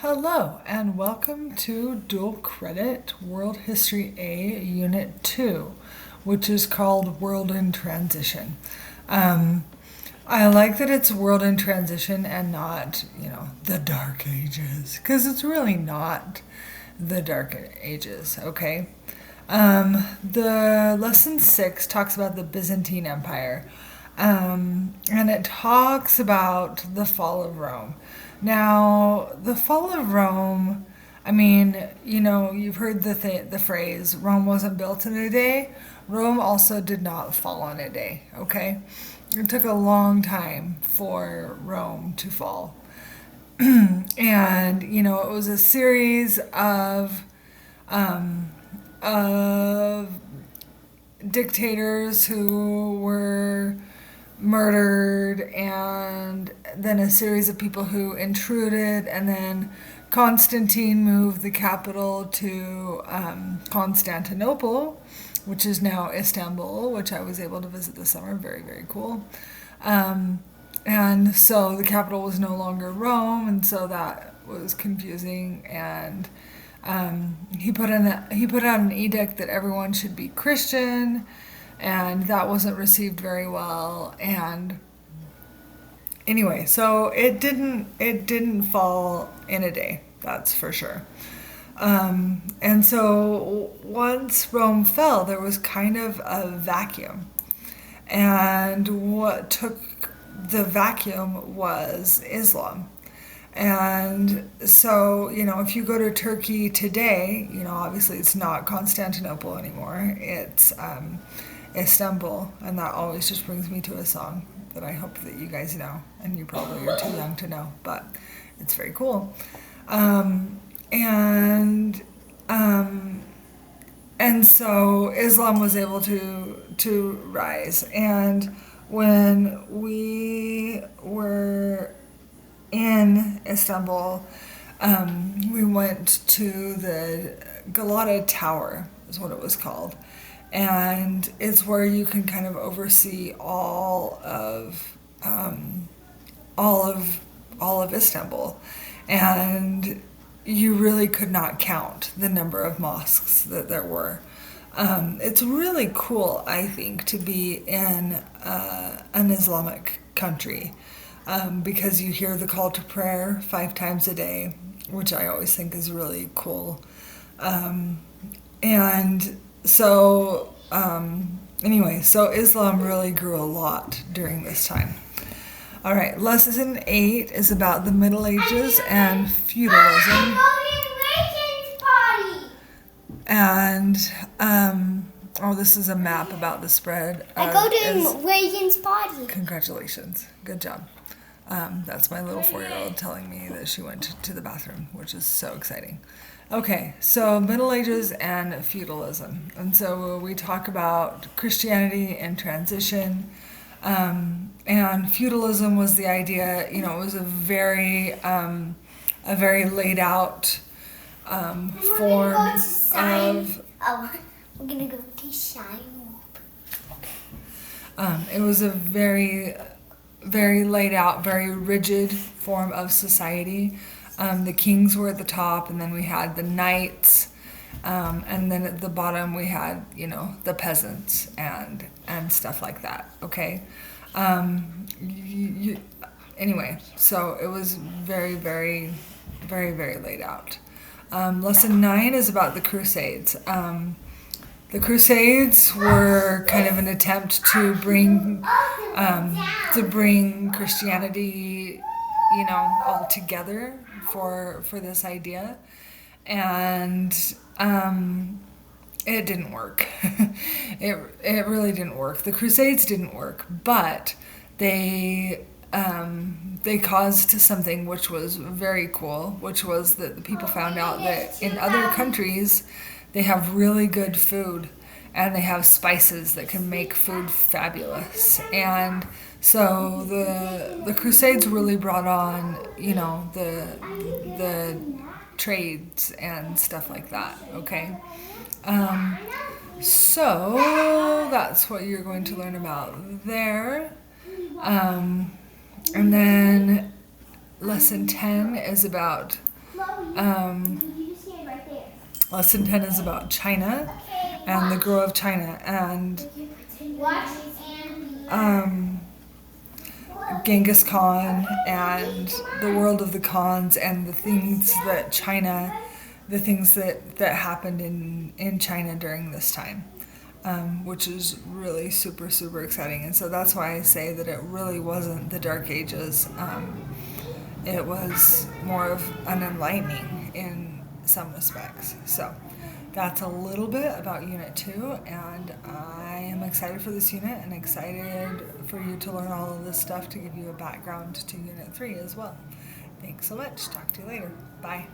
Hello, and welcome to Dual Credit World History A Unit 2, which is called World in Transition. Um, I like that it's World in Transition and not, the Dark Ages, because it's really not the Dark Ages, okay? The lesson 6 talks about the Byzantine Empire, and it talks about the fall of Rome. Now, the fall of Rome, I mean, you've heard the phrase, Rome wasn't built in a day. Rome also did not fall in a day, okay? It took a long time for Rome to fall. And, it was a series of dictators who were murdered, and then a series of people who intruded, and then Constantine moved the capital to Constantinople, which is now Istanbul, which I was able to visit this summer. Very, very cool. And so the capital was no longer Rome, and so that was confusing. And he put out an edict that everyone should be Christian, and that wasn't received very well. And anyway, so it didn't fall in a day, that's for sure. And so once Rome fell, there was kind of a vacuum, and what took the vacuum was Islam. And so, if you go to Turkey today, obviously it's not Constantinople anymore. It's Istanbul, and that always just brings me to a song that I hope that you guys know, and you probably are too young to know, but it's very cool. And so Islam was able to rise, and when we were in Istanbul, we went to the Galata Tower, is what it was called. And it's where you can kind of oversee all of Istanbul, and you really could not count the number of mosques that there were. It's really cool, I think, to be in an Islamic country, because you hear the call to prayer 5 times a day, which I always think is really cool. And so, so Islam really grew a lot during this time. All right, lesson 8 is about the Middle Ages and feudalism. And, this is a map about the spread. I go to Reagan's party. Congratulations. Good job. That's my little 4-year-old telling me that she went to the bathroom, which is so exciting. Okay, so Middle Ages and feudalism. And so we talk about Christianity and transition. And feudalism was the idea, it was a very laid out form of... We're going to go to Shine. It was a very, very laid out, very rigid form of society. The kings were at the top, and then we had the knights, and then at the bottom we had, the peasants and stuff like that, okay? Anyway, so it was very, very, very, very laid out. Lesson 9 is about the Crusades. The Crusades were kind of an attempt to bring Christianity, all together for this idea, and it didn't work. It really didn't work. The Crusades didn't work, but they caused something which was very cool, which was that the people found out that in other countries they have really good food, and they have spices that can make food fabulous. And so the Crusades really brought on, the trades and stuff like that, okay? So that's what you're going to learn about there. And then lesson 10 is about You stand right there. Lesson 10 is about China and the growth of China, and Watch and Genghis Khan and the world of the Khans and the things that happened in China during this time, which is really super, super exciting. And so that's why I say that it really wasn't the Dark Ages. It was more of an enlightening in some respects. So that's a little bit about Unit 2, and I am excited for this unit and excited for you to learn all of this stuff to give you a background to Unit 3 as well. Thanks so much. Talk to you later. Bye.